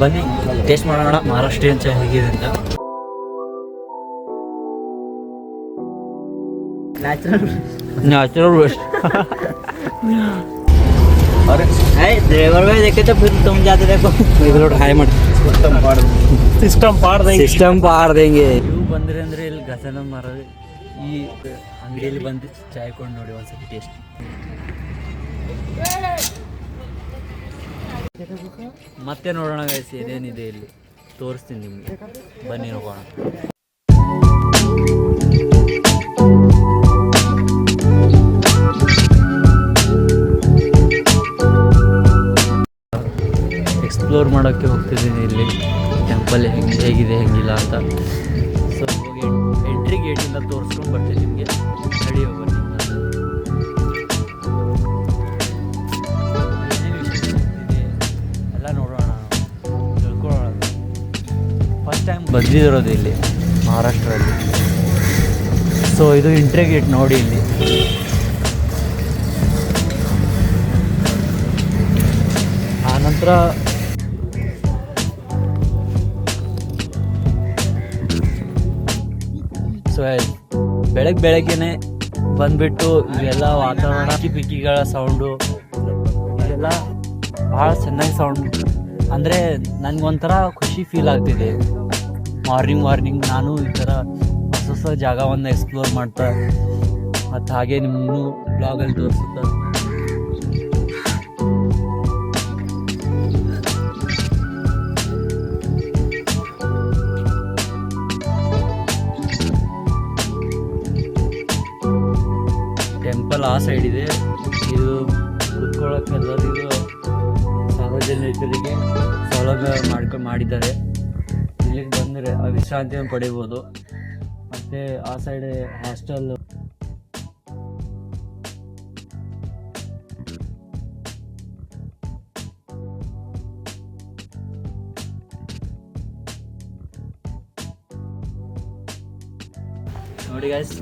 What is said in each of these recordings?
ಬನ್ನಿ ಟೇಸ್ಟ್ ಮಾಡೋಣ ಮಹಾರಾಷ್ಟ್ರೀಯನ್ ಚಾಯ್ ಹೇಗಿದೆ ಅಂತ. Natural waste. अरे ड्राइवर भाई देखे तो फिर तुम जाते देखो हाई ಮಾಡಿ ಸಿಸ್ಟಮ್ ಪಾರ್ देंगे ನೀವು ಬಂದ್ರೆ ಅಂದ್ರೆ ಇಲ್ಲಿ ಗಸನ ಮರ ಈ ಅಂಗಡಿಯಲ್ಲಿ ಬಂದು ಚಾಯ್ ಕೊಂಡು ನೋಡಿ ಒಂದ್ಸತಿ ಟೇಸ್ಟ್. ಮತ್ತೆ ನೋಡೋಣ ಗೈಸ್ ಏನೇನಿದೆ ಇಲ್ಲಿ ತೋರಿಸ್ತೀನಿ ನಿಮಗೆ, ಬನ್ನಿ ಹೋಗೋಣ. ಎಕ್ಸ್ಪ್ಲೋರ್ ಮಾಡೋಕ್ಕೆ ಹೋಗ್ತಿದ್ದೀನಿ ಇಲ್ಲಿ ಟೆಂಪಲ್ ಹೇಗಿದೆ ಹೇಗಿಲ್ಲ ಅಂತ. ಸೊ ಹೋಗಿ ಎಂಟ್ರಿ ಗೇಟಿಂದ ತೋರಿಸ್ಕೊಂಡು ಬರ್ತೀನಿ ನಿಮಗೆ. ನಡಿ ಹೋಗೋಣ. ಎಲ್ಲ ನೋಡೋಣ, ತಿಳ್ಕೊಳ್ಳೋಣ. ಫಸ್ಟ್ ಟೈಮ್ ಬಂದಿರೋದು ಇಲ್ಲಿ ಮಹಾರಾಷ್ಟ್ರದಲ್ಲಿ. ಸೊ ಇದು ಎಂಟ್ರಿ ಗೇಟ್ ನೋಡಿ ಇಲ್ಲಿ. ಆನಂತರ ಸೊ ಬೆಳಗ್ಗೆನೆ ಬಂದ್ಬಿಟ್ಟು ಇವೆಲ್ಲ ವಾತಾವರಣ ಪಿಕ್ಕಿಗಳ ಸೌಂಡು ಇದೆಲ್ಲ ಭಾಳ ಚೆನ್ನಾಗಿ ಸೌಂಡ್, ಅಂದರೆ ನನಗೊಂಥರ ಖುಷಿ ಫೀಲ್ ಆಗ್ತಿದೆ. ಮಾರ್ನಿಂಗ್ ನಾನು ಈ ಥರ ಹೊಸ ಜಾಗವನ್ನು ಎಕ್ಸ್ಪ್ಲೋರ್ ಮಾಡ್ತಾ ಮತ್ತು ಹಾಗೆ ನಿಮ್ಮನ್ನು ಬ್ಲಾಗಲ್ಲಿ ತೋರಿಸುತ್ತಾ ಟೆಂಪಲ್ ಆ ಸೈಡ್ ಇದೆ. ಇದು ಕುತ್ಕೊಳ್ಳೋಕೆ ಎಲ್ಲರಿಗೂ ಸಾರ್ವಜನಿಕರಿಗೆ ಸೌಲಭ್ಯ ಮಾಡಿದ್ದಾರೆ. ಇಲ್ಲಿಗೆ ಬಂದರೆ ವಿಶ್ರಾಂತಿಯನ್ನು ಪಡಿಬೋದು. ಮತ್ತು ಆ ಸೈಡ್ ಹಾಸ್ಟೆಲ್ ನೋಡಿ ಗೈಸ್,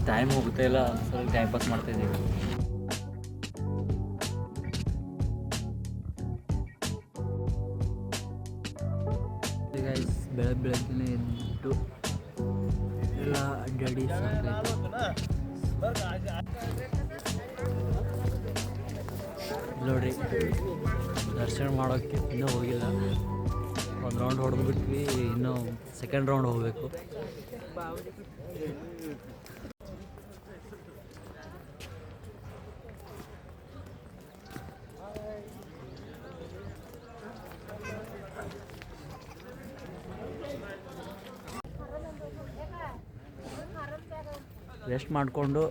ಟೈಮ್ ಹೋಗ್ತಾ ಇಲ್ಲ, ಸ್ವಲ್ಪ ಟೈಮ್ ಪಾಸ್ ಮಾಡ್ತಾ ಇದ್ದೀವಿ. ಗೈಸ್ ಬೆಳಗ್ಗೆನೇ ಎದ್ದು ಎಲ್ಲ ಅಡ್ಡಾಡಿ ನೋಡ್ರಿ, ದರ್ಶನ ಮಾಡೋಕ್ಕೆ ಇನ್ನೂ ಹೋಗಿಲ್ಲ. ಒಂದು ರೌಂಡ್ ಹೊಡೆದು ಬಿಟ್ವಿ, ಇನ್ನೂ ಸೆಕೆಂಡ್ ರೌಂಡ್ ಹೋಗಬೇಕು. ರೆಸ್ಟ್ ಮಾಡಿಕೊಂಡು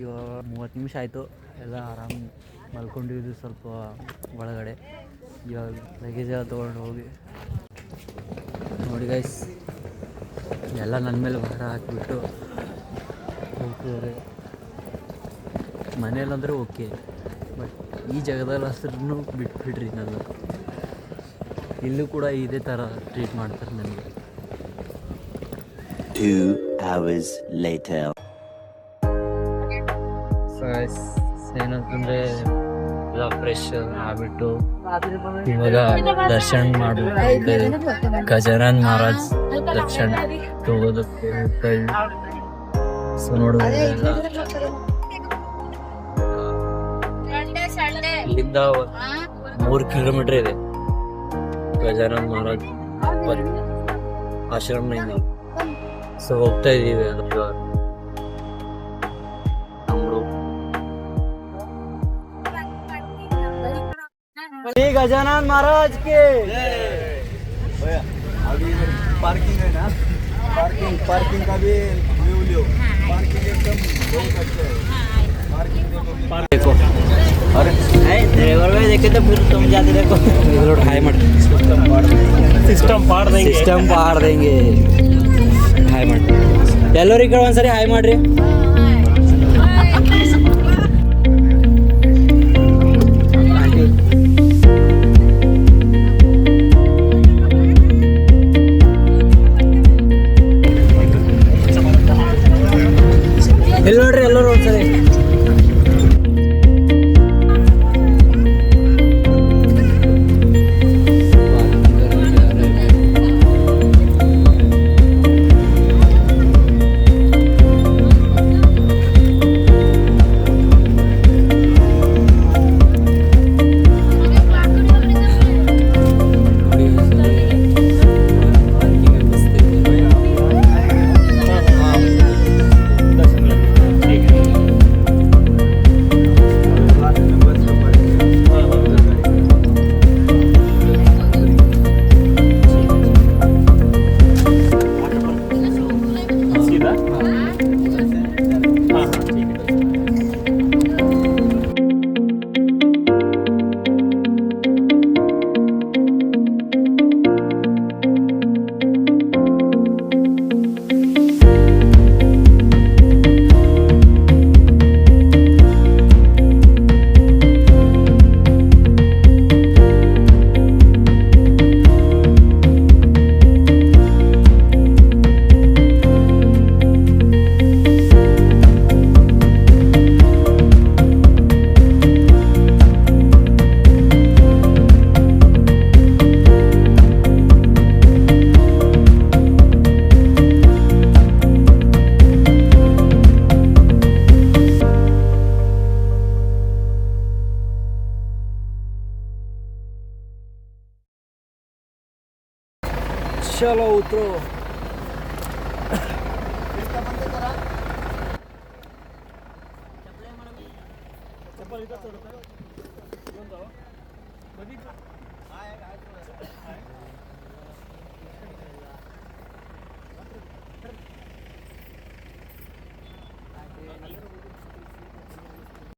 ಇವಾಗ 30 ನಿಮಿಷ ಆಯಿತು. ಎಲ್ಲ ಆರಾಮ್ ಮಲ್ಕೊಂಡಿದ್ದು ಸ್ವಲ್ಪ ಒಳಗಡೆ. ಇವಾಗ ಲಗೇಜ್ ಎಲ್ಲ ತೊಗೊಂಡು ಹೋಗಿ ನೋಡಿ ಗೈಸ್, ಎಲ್ಲ ನನ್ನ ಮೇಲೆ ಭಾರ ಹಾಕಿಬಿಟ್ಟು ಹೋಗ್ತಿದ್ದಾರೆ. ಮನೇಲಂದ್ರೆ ಓಕೆ, ಬಟ್ ಈ ಜಾಗದಲ್ಲಿ ಹಸ್ರೂ ಬಿಟ್ಬಿಡ್ರಿ ನನ್ನ. ಇಲ್ಲೂ ಕೂಡ ಇದೇ ಥರ ಟ್ರೀಟ್ ಮಾಡ್ತಾರೆ ನನಗೆ. 2 hours later. ಏನಂತಂದರೆ ಎಲ್ಲ ಫ್ರೆಶ್ ಆಗ್ಬಿಟ್ಟು ಇವಾಗ ದರ್ಶನ ಮಾಡಬೇಕು. ಗಜಾನನ್ ಮಹಾರಾಜ್ ದರ್ಶನ ತಗೋದಕ್ಕೆ ಹೋಗ್ತಾ ಇದ್ವಿ. ಸೊ ನೋಡ್ಬೋದು, ಇಲ್ಲಿಂದ 3 ಕಿಲೋಮೀಟರ್ ಇದೆ ಗಜಾನನ್ ಮಹಾರಾಜ್ ಆಶ್ರಮದಿಂದ. ಸೊ ಹೋಗ್ತಾ ಇದ್ದೀವಿ. गजानन महाराज के अभी पार्किंग है ना, पार्किंग का भी व्यू लो. पार्किंग एकदम बहुत अच्छा है. पार्किंग देखो. अरे ड्राइवर भाई देखे तो फिर तुम जाते देखो हाई ಮಾಡಿ ಸಿಸ್ಟಮ್ ಪಾರ್ देंगे. ಹಾಯ್ ಮಾಡಿ ಎಲ್ಲರೂ ಈ ಕಡೆ ಒಂದ್ಸರಿ ಹಾಯ್ ಮಾಡ್ರಿ. ಎಲ್ಲಿ ನೋಡ್ರಿ ಎಲ್ಲರೂ ಒಂದ್ಸರಿ. चलो उतरो. एकदा बंद करा.